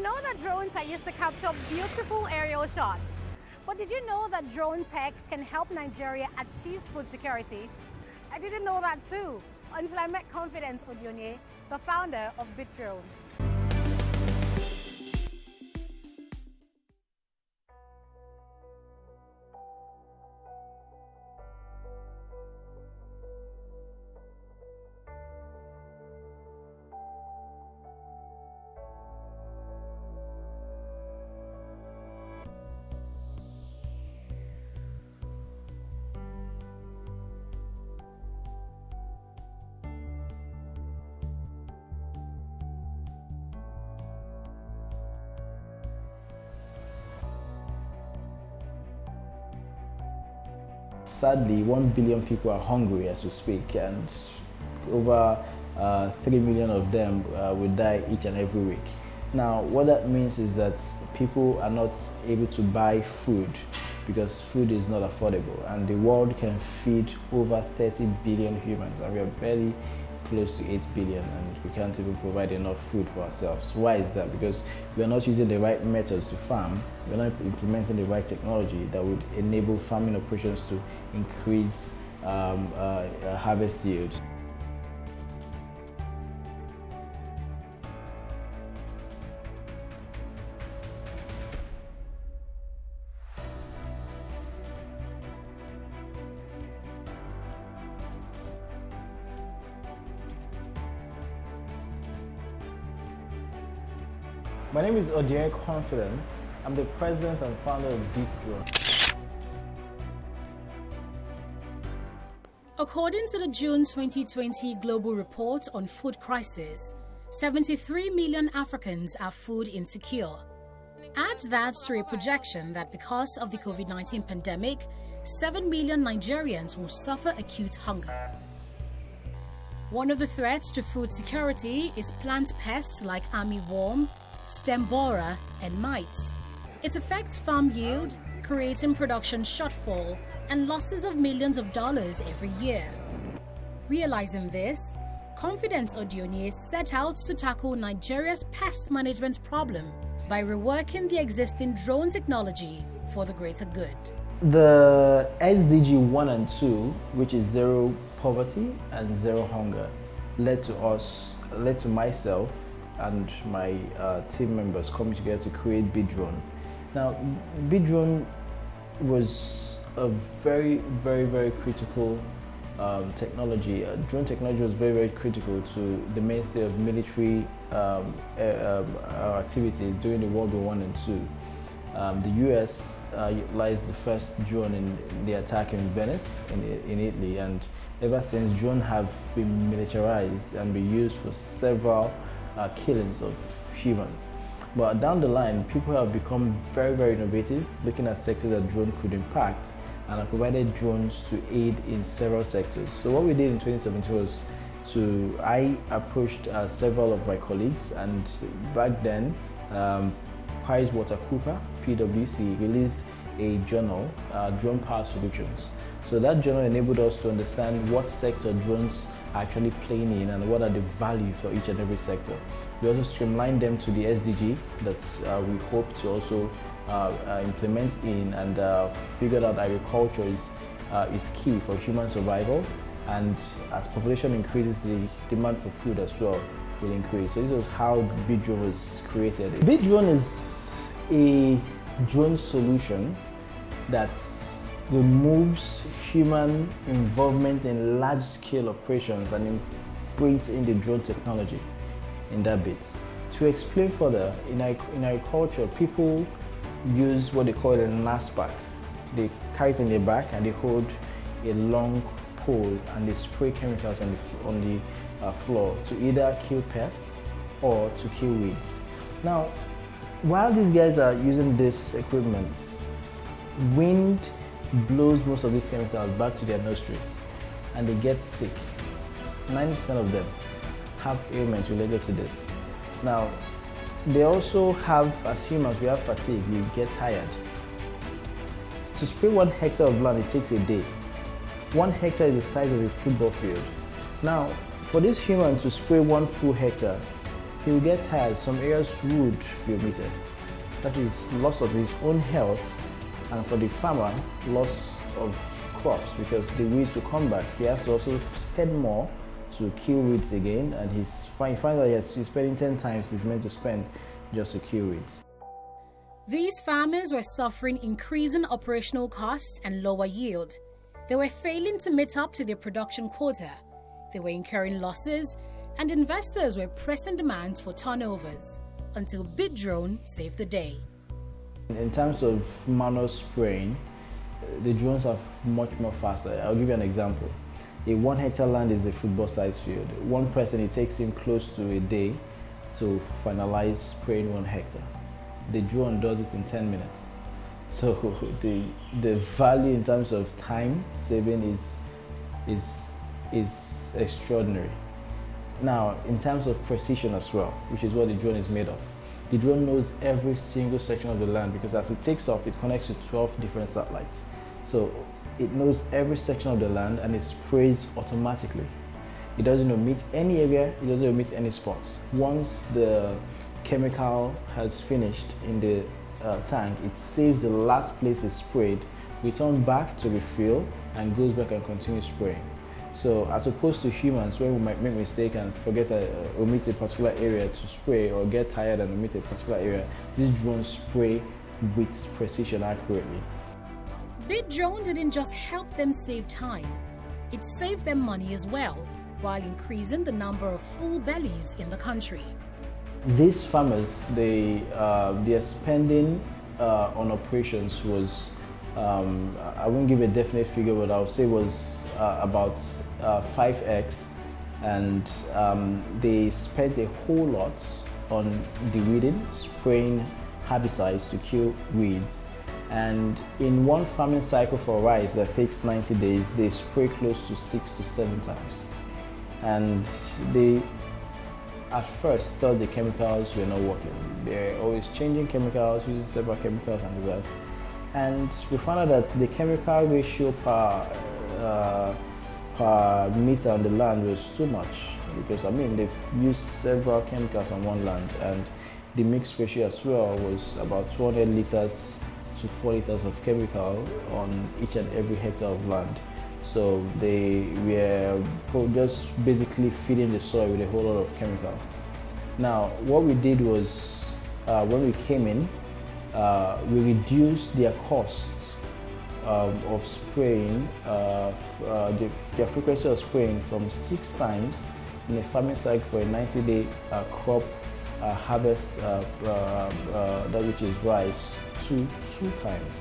know that drones are used to capture beautiful aerial shots? But did you know that drone tech can help Nigeria achieve food security? I didn't know that too, until I met Confidence Odionye, the founder of Bidrone. Sadly, 1 billion people are hungry as we speak, and over 3 million of them will die each and every week. Now, what that means is that people are not able to buy food because food is not affordable, and the world can feed over 30 billion humans, and we are barely close to 8 billion, and we can't even provide enough food for ourselves. Why is that? Because we are not using the right methods to farm, we're not implementing the right technology that would enable farming operations to increase harvest yields. My name is Odionye Confidence. I'm the president and founder of Bidrone. According to the June 2020 Global Report on Food Crisis, 73 million Africans are food insecure. Add that to a projection that because of the COVID-19 pandemic, 7 million Nigerians will suffer acute hunger. One of the threats to food security is plant pests like armyworm, stem borer, and mites. It affects farm yield, creating production shortfall and losses of millions of dollars every year. Realizing this, Confidence Odionye set out to tackle Nigeria's pest management problem by reworking the existing drone technology for the greater good. The SDG 1 and 2, which is zero poverty and zero hunger, led to myself and my team members coming together to create Bidrone. Now, Bidrone was a very, very, very critical technology. Drone technology was very, very critical to the mainstay of military activities during the World War I and II. The US utilized the first drone in the attack in Venice, in Italy, and ever since, drones have been militarized and been used for several killings of humans. But down the line, people have become very, very innovative, looking at sectors that drones could impact, and have provided drones to aid in several sectors. So what we did in 2017 was I approached several of my colleagues, and back then, PricewaterhouseCoopers, PwC, released a journal, Drone Power Solutions. So that journal enabled us to understand what sector drones are actually playing in and what are the value for each and every sector. We also streamlined them to the SDG that we hope to also implement in, and figured out agriculture is key for human survival, and as population increases, the demand for food as well will increase. So this was how Bidrone was created. Bidrone is a drone solution that removes human involvement in large-scale operations and brings in the drone technology in that bit. To explain further, in agriculture, people use what they call a NASPAC. They carry it in their back and they hold a long pole and they spray chemicals on the floor to either kill pests or to kill weeds. Now, while these guys are using this equipment, wind blows most of these chemicals back to their nostrils and they get sick. 90% of them have ailments related to this. Now, they also have, as humans, we have fatigue, we get tired. To spray 1 hectare of land, it takes a day. 1 hectare is the size of a football field. Now, for this human to spray 1 full hectare, he will get tired. Some areas would be omitted. That is loss of his own health, and for the farmer, loss of crops, because the weeds will come back. He has to also spend more to kill weeds again, and he finds that he's spending 10 times he's meant to spend just to kill weeds. These farmers were suffering increasing operational costs and lower yield. They were failing to meet up to their production quota. They were incurring losses, and investors were pressing demands for turnovers, until Bidrone saved the day. In terms of manual spraying, the drones are much more faster. I'll give you an example. A 1 hectare land is a football-sized field. One person, it takes him close to a day to finalize spraying 1 hectare. The drone does it in 10 minutes. So the value in terms of time saving is extraordinary. Now, in terms of precision as well, which is what the drone is made of, the drone knows every single section of the land, because as it takes off, it connects to 12 different satellites. So it knows every section of the land and it sprays automatically. It doesn't omit any area, it doesn't omit any spots. Once the chemical has finished in the tank, it saves the last place it's sprayed, returns back to refill, and goes back and continues spraying. So as opposed to humans, where we might make a mistake and forget to omit a particular area to spray, or get tired and omit a particular area, these drones spray with precision accurately. Bidrone didn't just help them save time, it saved them money as well, while increasing the number of full bellies in the country. These farmers, their spending on operations was, I won't give a definite figure, but I would say was about 5x, and they spent a whole lot on de-weeding, spraying herbicides to kill weeds. And in one farming cycle for rice that takes 90 days, they spray close to 6 to 7 times. And they at first thought the chemicals were not working. They're always changing chemicals, using several chemicals and the rest. And we found out that the chemical ratio per meter on the land was too much, because they've used several chemicals on one land, and the mix ratio as well was about 200 liters to 4 liters of chemical on each and every hectare of land. So they were just basically feeding the soil with a whole lot of chemical. Now, what we did was, when we came in, we reduced their costs of spraying, their frequency of spraying from 6 times in a farming cycle for a 90-day crop harvest, that which is rice, to 2 times.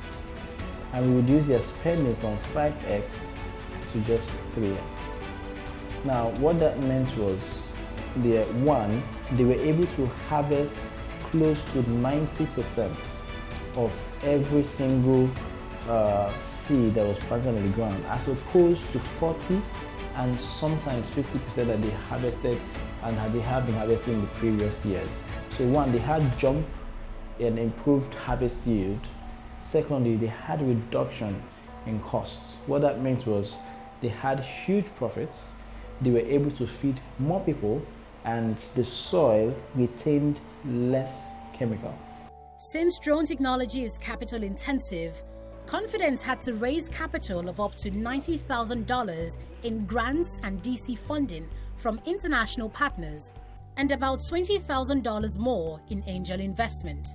And we reduced their spending from 5x to just 3x. Now, what that meant was, they were able to harvest close to 90% of every single seed that was planted on the ground, as opposed to 40 and sometimes 50% that they harvested and they have been harvesting in the previous years. So they had jump and improved harvest yield. Secondly, they had reduction in costs. What that meant was, they had huge profits, they were able to feed more people, and the soil retained less chemical. Since drone technology is capital intensive, Confidence had to raise capital of up to $90,000 in grants and DC funding from international partners, and about $20,000 more in angel investment.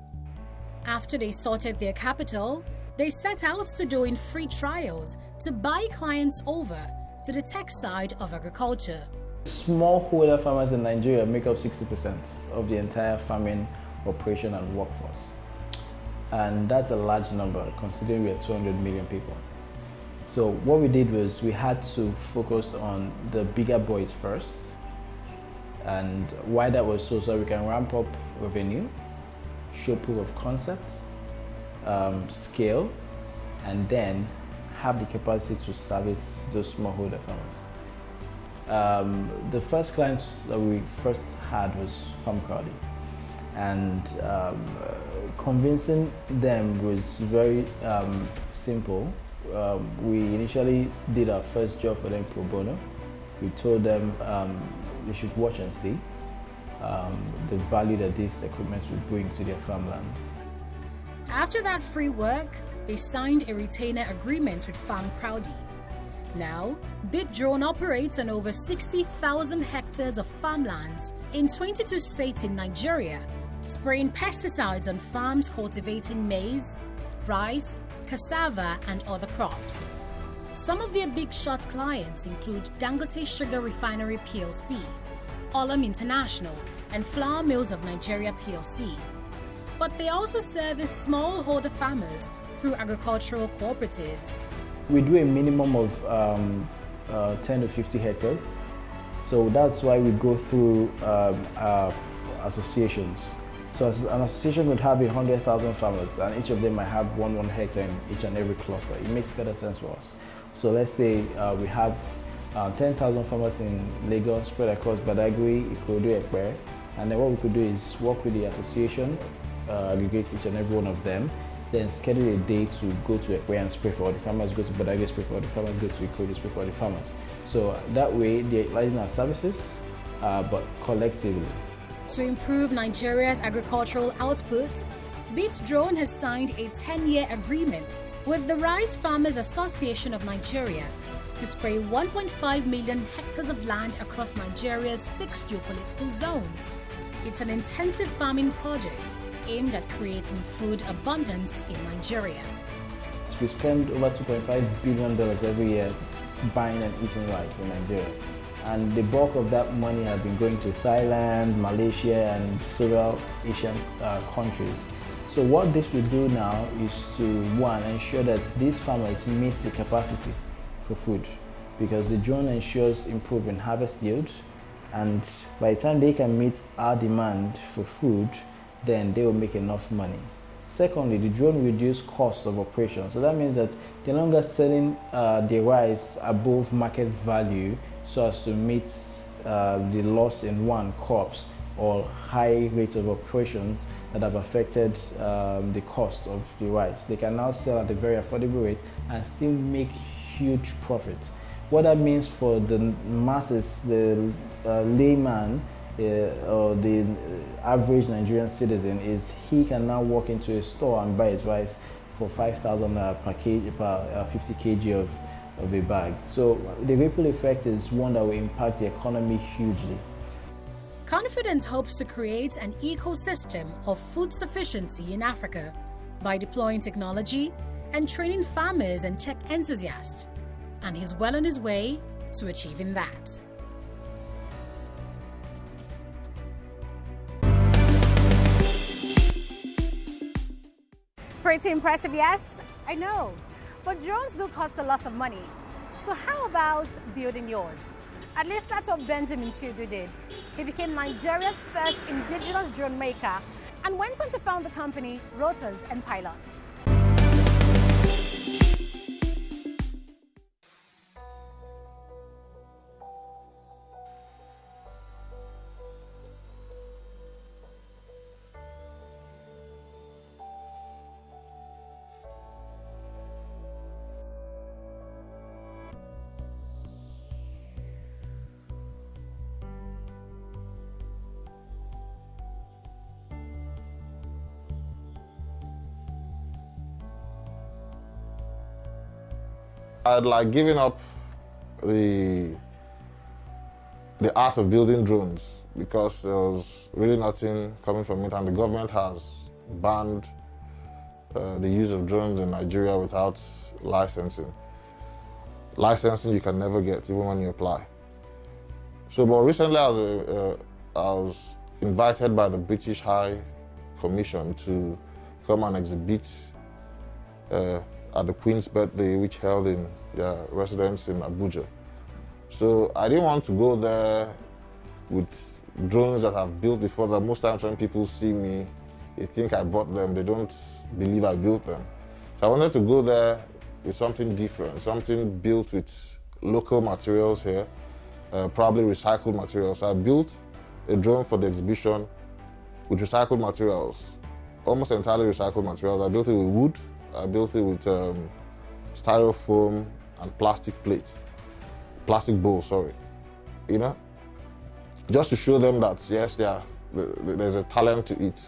After they sorted their capital, they set out to doing free trials to buy clients over to the tech side of agriculture. Smallholder farmers in Nigeria make up 60% of the entire farming operation and workforce. And that's a large number considering we are 200 million people. So what we did was we had to focus on the bigger boys first. And why that was so we can ramp up revenue, show proof of concepts, scale, and then have the capacity to service those smallholder farmers. The first clients that we first had was Farm Crowdy, and convincing them was very simple. We initially did our first job for them pro bono. We told them they should watch and see. the value that these equipment will bring to their farmland. After that free work, they signed a retainer agreement with Farm Crowdy. Now, Bidrone operates on over 60,000 hectares of farmlands in 22 states in Nigeria, spraying pesticides on farms cultivating maize, rice, cassava, and other crops. Some of their big shot clients include Dangote Sugar Refinery PLC, Olam International, and Flour Mills of Nigeria PLC. But they also service smallholder farmers through agricultural cooperatives. We do a minimum of 10 to 50 hectares. So that's why we go through associations. So an association would have 100,000 farmers, and each of them might have one hectare in each and every cluster. It makes better sense for us. So let's say we have 10,000 farmers in Lagos spread across Badagry, Ikorodu, Ekpe, and then what we could do is work with the association, aggregate each and every one of them, then schedule a day to go to Ekpe and spray for all the farmers, go to Badagry, spray for all the farmers, go to Ikorodu, spray for all the farmers. So that way they're utilizing our services, but collectively. To improve Nigeria's agricultural output, Bidrone has signed a 10-year agreement with the Rice Farmers Association of Nigeria to spray 1.5 million hectares of land across Nigeria's 6 geopolitical zones. It's an intensive farming project aimed at creating food abundance in Nigeria. We spend over $2.5 billion every year buying and eating rice in Nigeria. And the bulk of that money has been going to Thailand, Malaysia, and several Asian countries. So what this will do now is to, one, ensure that these farmers meet the capacity for food, because the drone ensures improving harvest yield, and by the time they can meet our demand for food, then they will make enough money. Secondly, the drone will reduce cost of operation. So that means that they're no longer selling the rice above market value so as to meet the loss in crops or high rates of operation that have affected the cost of the rice. They can now sell at a very affordable rate and still make huge profits. What that means for the masses, the layman, or the average Nigerian citizen, is he can now walk into a store and buy his rice for 5,000 per 50 kg of a bag. So the ripple effect is one that will impact the economy hugely. Confidence hopes to create an ecosystem of food sufficiency in Africa by deploying technology and training farmers and tech enthusiasts, and he's well on his way to achieving that. Pretty impressive, yes? I know. But drones do cost a lot of money. So how about building yours? At least that's what Benjamine Chiedu did. He became Nigeria's first indigenous drone maker and went on to found the company Rotors Pilots. I'd like giving up the art of building drones because there was really nothing coming from it, and the government has banned the use of drones in Nigeria without licensing. Licensing you can never get, even when you apply. So, but recently I was invited by the British High Commission to come and exhibit at the Queen's birthday, which held in their residence in Abuja. So I didn't want to go there with drones that I've built before. That most times when people see me, they think I bought them. They don't believe I built them. So I wanted to go there with something different, something built with local materials here, probably recycled materials. So I built a drone for the exhibition with recycled materials, almost entirely recycled materials. I built it with wood. I built it with styrofoam and plastic bowls, sorry. You know? just to show them that yes, there's a talent to it,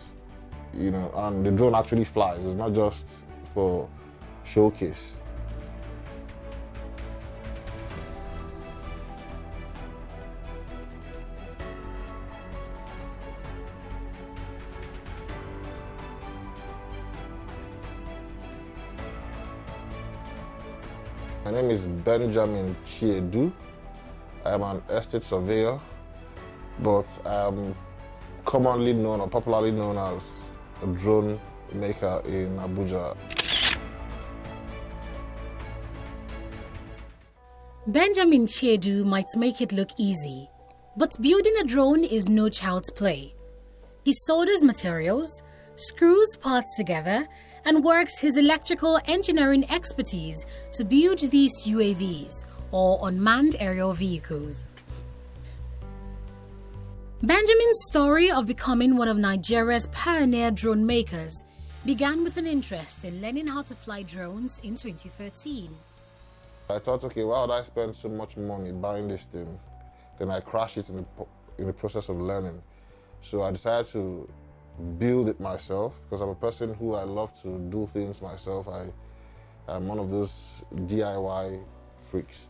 and the drone actually flies. It's not just for showcase. My name is Benjamine Chiedu. I am an estate surveyor, but I am commonly known or popularly known as a drone maker in Abuja. Benjamine Chiedu might make it look easy, but building a drone is no child's play. He solders materials, screws parts together, and works his electrical engineering expertise to build these UAVs, or unmanned aerial vehicles. Benjamin's story of becoming one of Nigeria's pioneer drone makers began with an interest in learning how to fly drones in 2013. I thought, okay, why would I spend so much money buying this thing? Then I crash it in the process of learning. So I decided to build it myself, because I'm a person who I love to do things myself. I'm one of those DIY freaks.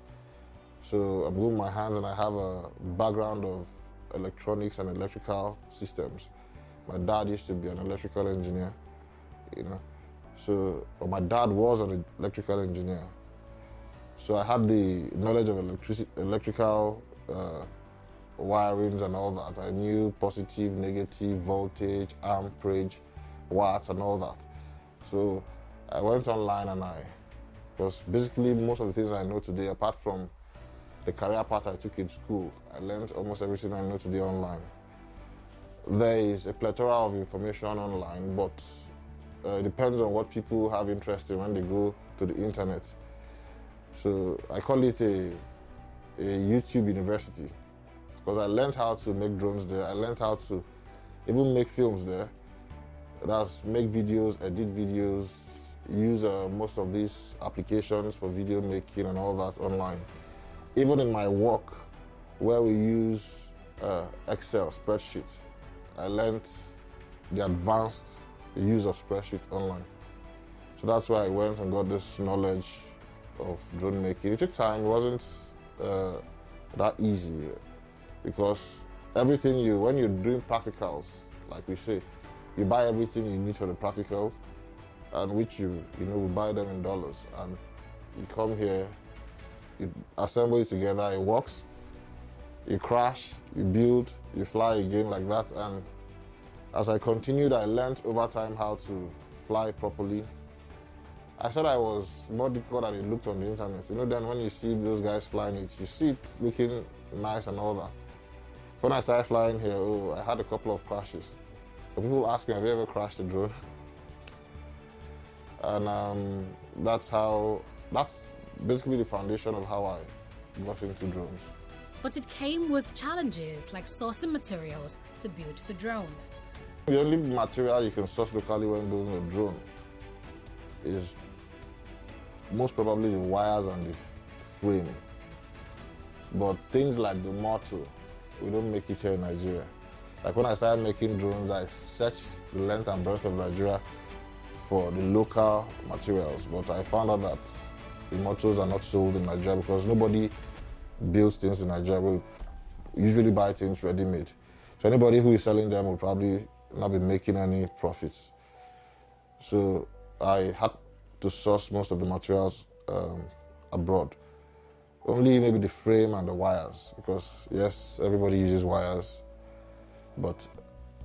So I'm good with my hands, and I have a background of electronics and electrical systems. My dad used to be an electrical engineer, So my dad was an electrical engineer. So I had the knowledge of electrical wirings and all that. I knew positive, negative, voltage, amperage, watts and all that. So I went online and because basically most of the things I know today, apart from the career path I took in school, I learned almost everything I know today online. There is a plethora of information online, but it depends on what people have interest in when they go to the internet. So I call it a YouTube university, because I learned how to make drones there. I learned how to even make films there. That's make videos, edit videos, use most of these applications for video making and all that online. Even in my work, where we use Excel spreadsheets, I learned the advanced use of spreadsheet online. So that's why I went and got this knowledge of drone making. It took time. It wasn't that easy, because everything when you're doing practicals, like we say, you buy everything you need for the practical, and which we buy them in dollars, and you come here, you assemble it together, it works, you crash, you build, you fly again like that. And as I continued, I learned over time how to fly properly. I thought I was more difficult than it looked on the internet. Then when you see those guys flying it, you see it looking nice and all that. When I started flying here, I had a couple of crashes. So people ask me, have you ever crashed a drone? And that's basically the foundation of how I got into drones. But it came with challenges like sourcing materials to build the drone. The only material you can source locally when building a drone is most probably the wires and the frame. But things like the motor, we don't make it here in Nigeria. Like when I started making drones, I searched the length and breadth of Nigeria for the local materials, but I found out that the motors are not sold in Nigeria because nobody builds things in Nigeria. We usually buy things ready-made. So anybody who is selling them will probably not be making any profits. So I had to source most of the materials abroad. Only maybe the frame and the wires, because yes, everybody uses wires, but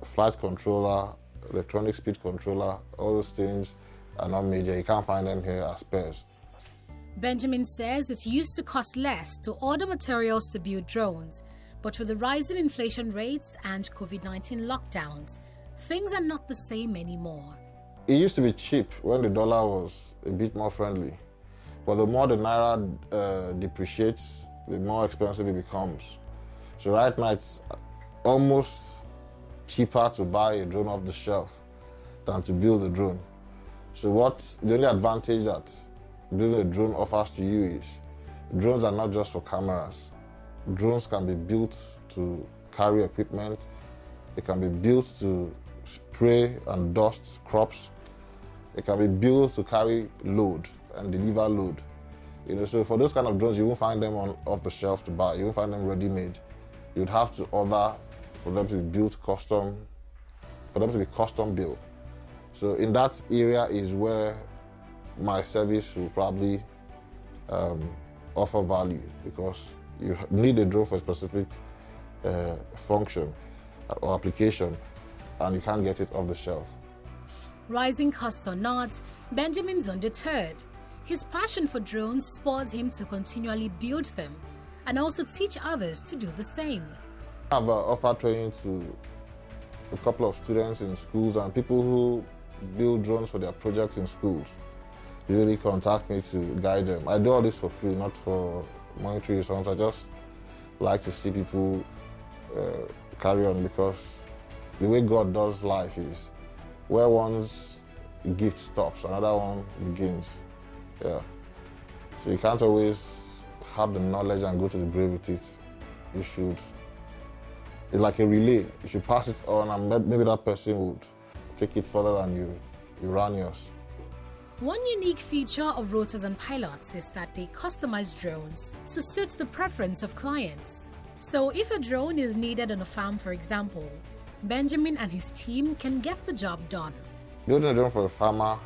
flight controller, electronic speed controller, all those things are not made here. You can't find them here as spares. Benjamin says it used to cost less to order materials to build drones, but with the rising inflation rates and COVID-19 lockdowns, things are not the same anymore. It used to be cheap when the dollar was a bit more friendly, but the more the naira depreciates, the more expensive it becomes. So right now it's almost cheaper to buy a drone off the shelf than to build a drone. So the only advantage that building a drone offers to you is drones are not just for cameras. Drones can be built to carry equipment. It can be built to spray and dust crops. It can be built to carry load and deliver load. So for those kind of drones, you won't find them off the shelf to buy. You won't find them ready-made. You'd have to order for them to be built custom, for them to be custom built. So in that area is where my service will probably offer value, because you need a drone for a specific function or application, and you can't get it off the shelf. Rising costs or not, Benjamin's undeterred. His passion for drones spurs him to continually build them and also teach others to do the same. I've offered training to a couple of students in schools, and people who build drones for their projects in schools usually contact me to guide them. I do all this for free, not for monetary reasons. I just like to see people carry on, because the way God does life is where one's gift stops, another one begins. Yeah. So you can't always have the knowledge and go to the grave with it. You should, it's like a relay. You should pass it on, and maybe that person would take it further than you ran yours. One unique feature of Rotors and Pilots is that they customize drones to suit the preference of clients. So if a drone is needed on a farm, for example, Benjamin and his team can get the job done. Building a drone for a farmer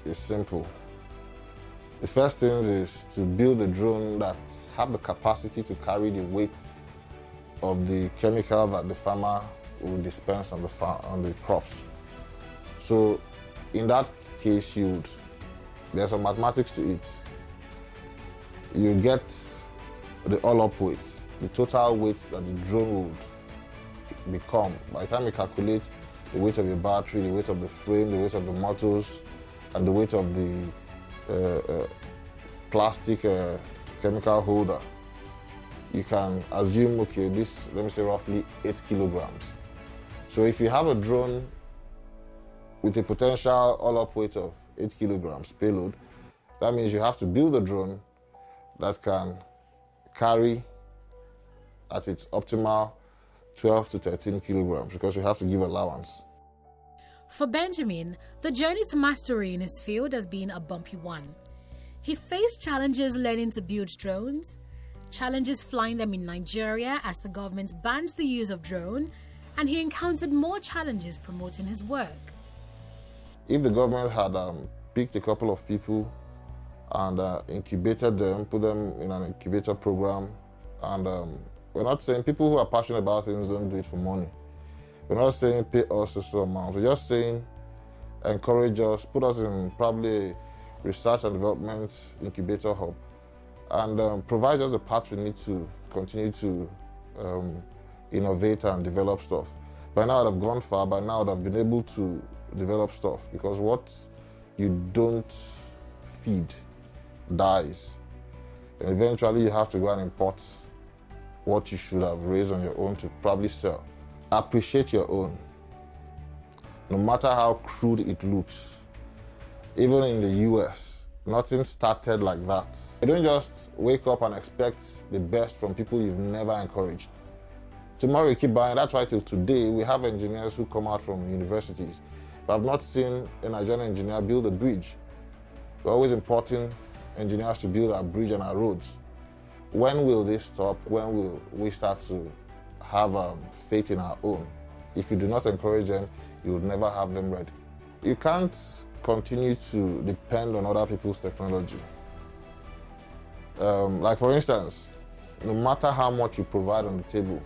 is simple. The first thing is to build a drone that has the capacity to carry the weight of the chemical that the farmer will dispense on the crops. So in that case, there's some mathematics to it. You get the all-up weight, the total weight that the drone would become. By the time you calculate the weight of your battery, the weight of the frame, the weight of the motors, and the weight of the plastic chemical holder, you can assume, okay, this, let me say roughly 8 kilograms. So if you have a drone with a potential all-up weight of 8 kilograms payload, that means you have to build a drone that can carry at its optimal 12 to 13 kilograms, because you have to give allowance. For Benjamin, the journey to mastery in his field has been a bumpy one. He faced challenges learning to build drones, challenges flying them in Nigeria as the government bans the use of drone, and he encountered more challenges promoting his work. If the government had picked a couple of people and incubated them, put them in an incubator program, and we're not saying people who are passionate about things don't do it for money. We're not saying pay us a certain amount. We're just saying encourage us, put us in probably a research and development incubator hub, and provide us the path we need to continue to innovate and develop stuff. By now I'd have gone far. By now I'd have been able to develop stuff, because what you don't feed dies. And eventually you have to go and import what you should have raised on your own to probably sell. Appreciate your own, no matter how crude it looks. Even in the US, nothing started like that. You don't just wake up and expect the best from people you've never encouraged. Tomorrow you keep buying. That's why till today we have engineers who come out from universities. But I've not seen a Nigerian engineer build a bridge. We're always importing engineers to build our bridge and our roads. When will this stop? When will we start to have faith in our own? If you do not encourage them, you will never have them ready. You can't continue to depend on other people's technology. Like for instance, no matter how much you provide on the table,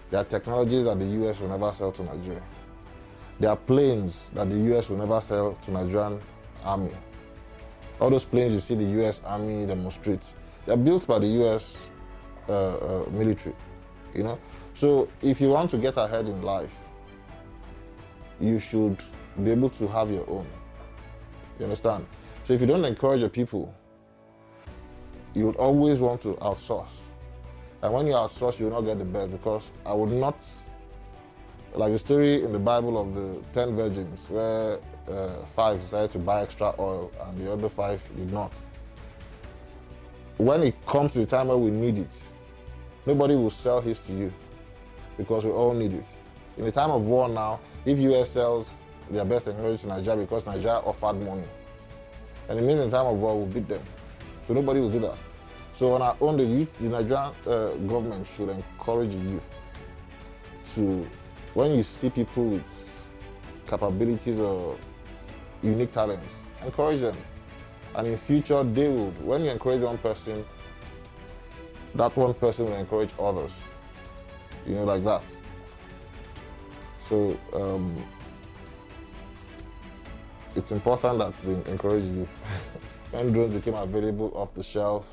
there are technologies that the US will never sell to Nigeria. There are planes that the US will never sell to Nigerian army. All those planes you see the US army demonstrate, they're built by the US military, you know? So if you want to get ahead in life, you should be able to have your own. You understand? So if you don't encourage your people, you would always want to outsource. And when you outsource, you will not get the best, because I would not, like the story in the Bible of the 10 virgins, where 5 decided to buy extra oil and the other 5 did not. When it comes to the time where we need it, nobody will sell his to you. because we all need it. In the time of war now, if US sells their best technology to Nigeria because Nigeria offered money, and it means in time of war we'll beat them. So nobody will do that. So on our own, the Nigerian government should encourage the youth to, when you see people with capabilities or unique talents, encourage them. And in future, they would, when you encourage one person, that one person will encourage others, like that. So it's important that they encourage youth. When drones became available off the shelf,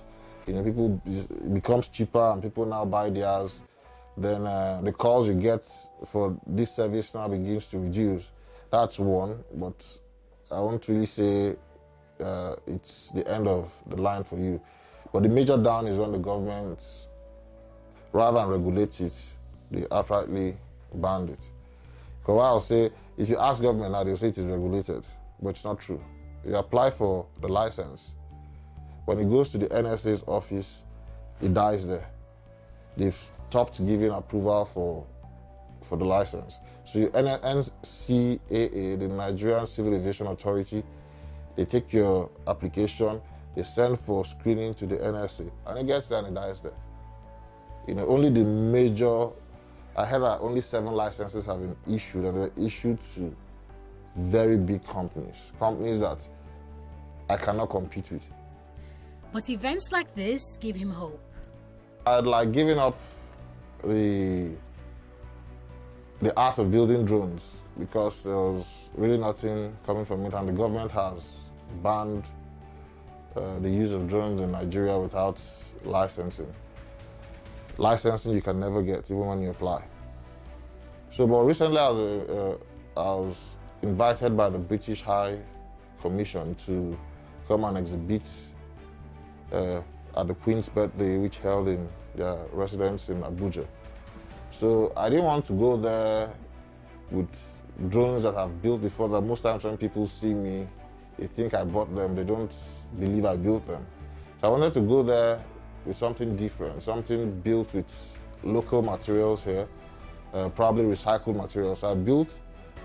people, it becomes cheaper and people now buy theirs, then the calls you get for this service now begins to reduce. That's one, but I won't really say it's the end of the line for you. But the major down is when the government, rather than regulate it, they outrightly banned it. Because I'll say, if you ask government now, they'll say it is regulated, but it's not true. You apply for the license. When it goes to the NSA's office, it dies there. They've stopped giving approval for the license. So your NCAA, the Nigerian Civil Aviation Authority, they take your application, they send for screening to the NSA, and it gets there and it dies there. Only the major, I heard that only 7 licenses have been issued, and they're issued to very big companies that I cannot compete with. But events like this give him hope. I'd like giving up the art of building drones because there was really nothing coming from it, and the government has banned the use of drones in Nigeria without licensing. Licensing you can never get, even when you apply. So, but recently I was invited by the British High Commission to come and exhibit at the Queen's birthday, which held in their residence in Abuja. So I didn't want to go there with drones that I've built before. That most times when people see me, they think I bought them. They don't believe I built them. So I wanted to go there with something different, something built with local materials here, probably recycled materials. So I built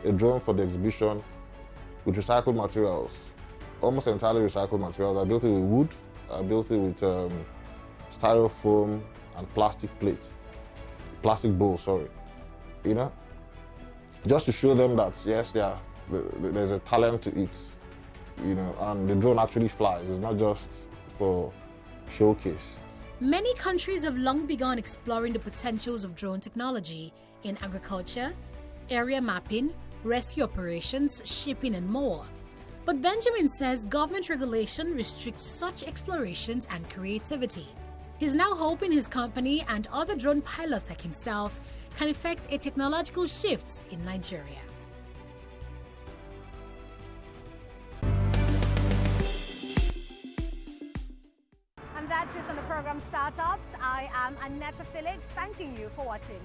a drone for the exhibition with recycled materials, almost entirely recycled materials. I built it with wood, I built it with styrofoam and plastic bowl, just to show them that yes, there's a talent to it, and the drone actually flies. It's not just for showcase. Many countries have long begun exploring the potentials of drone technology in agriculture, area mapping, rescue operations, shipping, and more. But Benjamin says government regulation restricts such explorations and creativity. He's now hoping his company and other drone pilots like himself can effect a technological shift in Nigeria. And that's it on the program Startups. I am Annetta Felix, thanking you for watching.